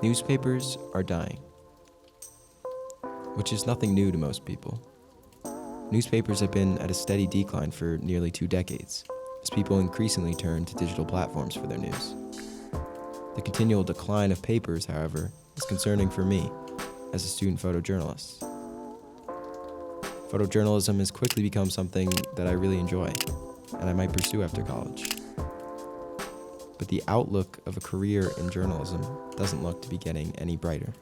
Newspapers are dying, which is nothing new to most people. Newspapers have been at a steady decline for nearly 2 decades, as people increasingly turn to digital platforms for their news. The continual decline of papers, however, is concerning for me as a student photojournalist. Photojournalism has quickly become something that I really enjoy, and I might pursue after college. But the outlook of a career in journalism doesn't look to be getting any brighter.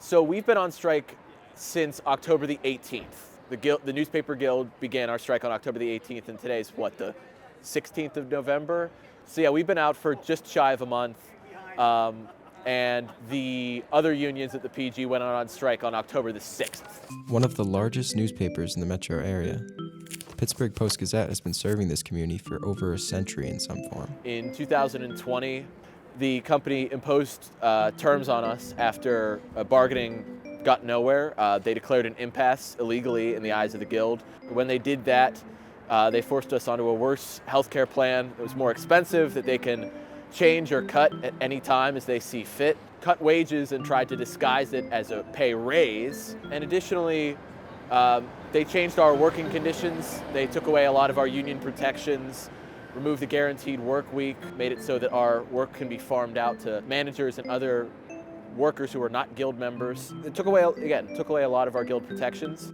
So we've been on strike since October the 18th. The Newspaper Guild began our strike on October the 18th, and today's the 16th of November? So yeah, we've been out for just shy of a month. And the other unions at the PG went on strike on October the 6th. One of the largest newspapers in the metro area, the Pittsburgh Post-Gazette has been serving this community for over a century in some form. In 2020, the company imposed terms on us after bargaining got nowhere. They declared an impasse illegally in the eyes of the Guild. When they did that, they forced us onto a worse healthcare plan. It was more expensive, that they can change or cut at any time as they see fit, cut wages and tried to disguise it as a pay raise. And additionally, they changed our working conditions. They took away a lot of our union protections, removed the guaranteed work week, made it so that our work can be farmed out to managers and other workers who are not Guild members. It took away a lot of our Guild protections.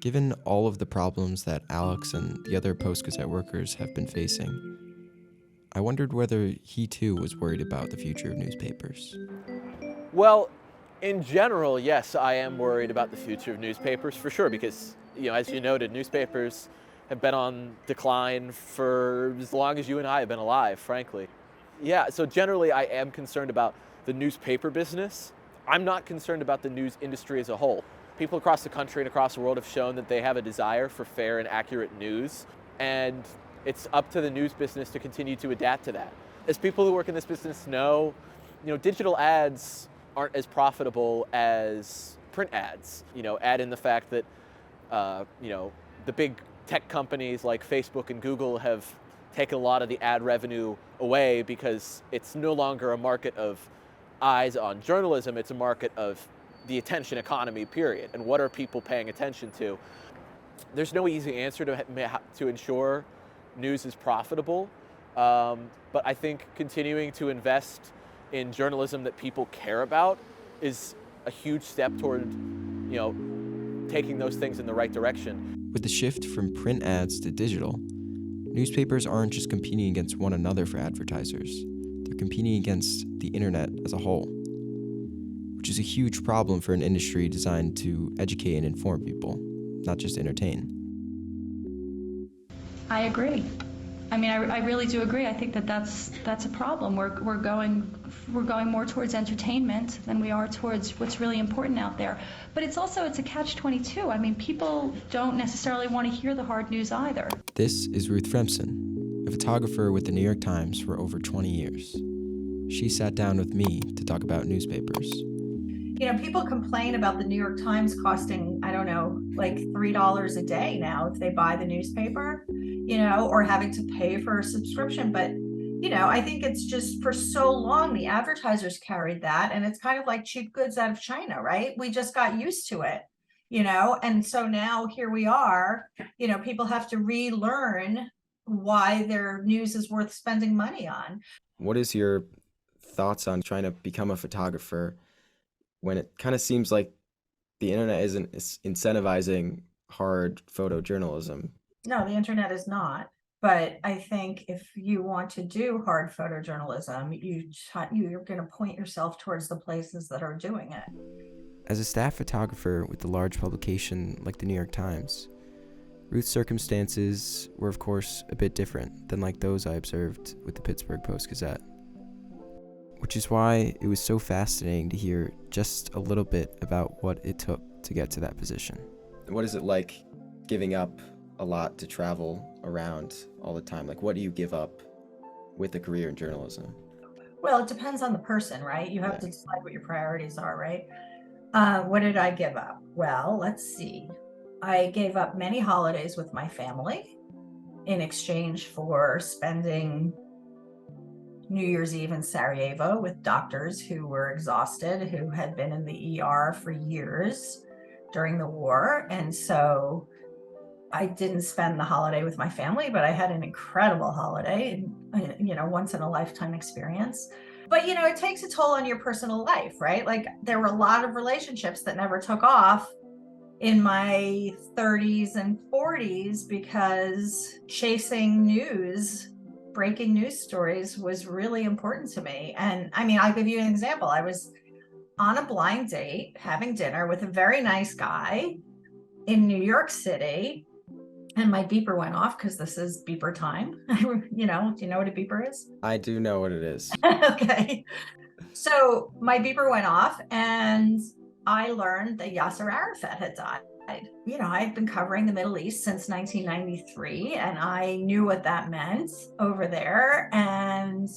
Given all of the problems that Alex and the other Post-Gazette workers have been facing, I wondered whether he too was worried about the future of newspapers. Well, in general, yes, I am worried about the future of newspapers for sure, because, as you noted, newspapers have been on decline for as long as you and I have been alive, frankly. Yeah, so generally I am concerned about the newspaper business. I'm not concerned about the news industry as a whole. People across the country and across the world have shown that they have a desire for fair and accurate news, and it's up to the news business to continue to adapt to that. As people who work in this business know, digital ads aren't as profitable as print ads. Add in the fact that, the big tech companies like Facebook and Google have taken a lot of the ad revenue away because it's no longer a market of eyes on journalism, it's a market of the attention economy, period. And what are people paying attention to? There's no easy answer to ensure news is profitable, but I think continuing to invest in journalism that people care about is a huge step toward, taking those things in the right direction. With the shift from print ads to digital, newspapers aren't just competing against one another for advertisers, they're competing against the internet as a whole, which is a huge problem for an industry designed to educate and inform people, not just entertain. I agree. I mean, I really do agree. I think that's a problem. We're going more towards entertainment than we are towards what's really important out there. But it's a catch-22. I mean, people don't necessarily want to hear the hard news either. This is Ruth Fremson, a photographer with the New York Times for over 20 years. She sat down with me to talk about newspapers. People complain about the New York Times costing, like $3 a day now if they buy the newspaper, or having to pay for a subscription. But, I think it's just for so long, the advertisers carried that, and it's kind of like cheap goods out of China, right? We just got used to it, and so now here we are, people have to relearn why their news is worth spending money on. What is your thoughts on trying to become a photographer when it kind of seems like the internet isn't incentivizing hard photojournalism? No, the internet is not. But I think if you want to do hard photojournalism, you're going to point yourself towards the places that are doing it. As a staff photographer with a large publication like the New York Times, Ruth's circumstances were, of course, a bit different than like those I observed with the Pittsburgh Post-Gazette. Which is why it was so fascinating to hear just a little bit about what it took to get to that position. What is it like giving up a lot to travel around all the time? Like, what do you give up with a career in journalism? Well, it depends on the person, right? You have to decide what your priorities are, right? What did I give up? Well, let's see. I gave up many holidays with my family in exchange for spending New Year's Eve in Sarajevo with doctors who were exhausted, who had been in the ER for years during the war. And so I didn't spend the holiday with my family, but I had an incredible holiday, once in a lifetime experience. But, it takes a toll on your personal life, right? Like there were a lot of relationships that never took off in my 30s and 40s because chasing breaking news stories was really important to me. And I mean, I'll give you an example. I was on a blind date having dinner with a very nice guy in New York City. And my beeper went off because this is beeper time. Do you know what a beeper is? I do know what it is. Okay. So my beeper went off and I learned that Yasser Arafat had died. I'd been covering the Middle East since 1993 and I knew what that meant over there. And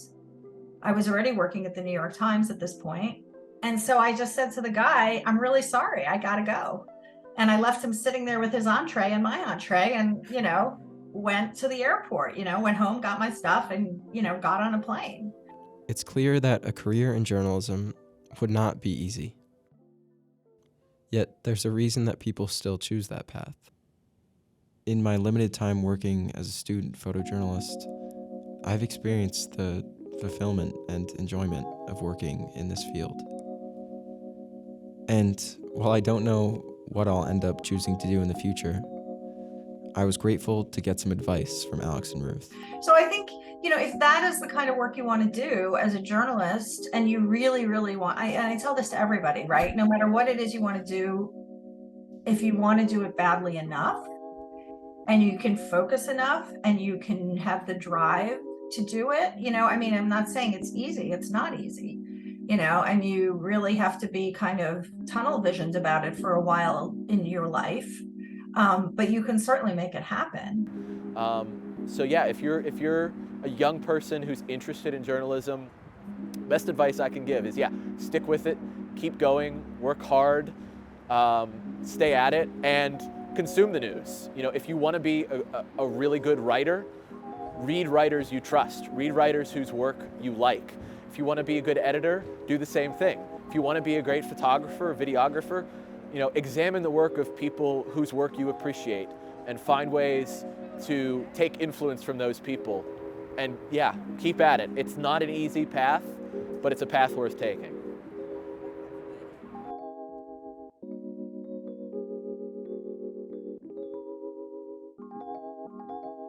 I was already working at the New York Times at this point. And so I just said to the guy, I'm really sorry, I gotta go. And I left him sitting there with his entree and my entree and, went to the airport, went home, got my stuff and, got on a plane. It's clear that a career in journalism would not be easy. Yet there's a reason that people still choose that path. In my limited time working as a student photojournalist, I've experienced the fulfillment and enjoyment of working in this field. And while I don't know what I'll end up choosing to do in the future, I was grateful to get some advice from Alex and Ruth. So I think, if that is the kind of work you want to do as a journalist and you really, really want, and I tell this to everybody, right? No matter what it is you want to do, if you want to do it badly enough and you can focus enough and you can have the drive to do it, I'm not saying it's easy. It's not easy. And you really have to be kind of tunnel visioned about it for a while in your life. But you can certainly make it happen. So yeah, if you're a young person who's interested in journalism, best advice I can give is, stick with it, keep going, work hard, stay at it, and consume the news. If you want to be a really good writer, read writers you trust, read writers whose work you like. If you want to be a good editor, do the same thing. If you want to be a great photographer or videographer, examine the work of people whose work you appreciate and find ways to take influence from those people. And keep at it. It's not an easy path, but it's a path worth taking.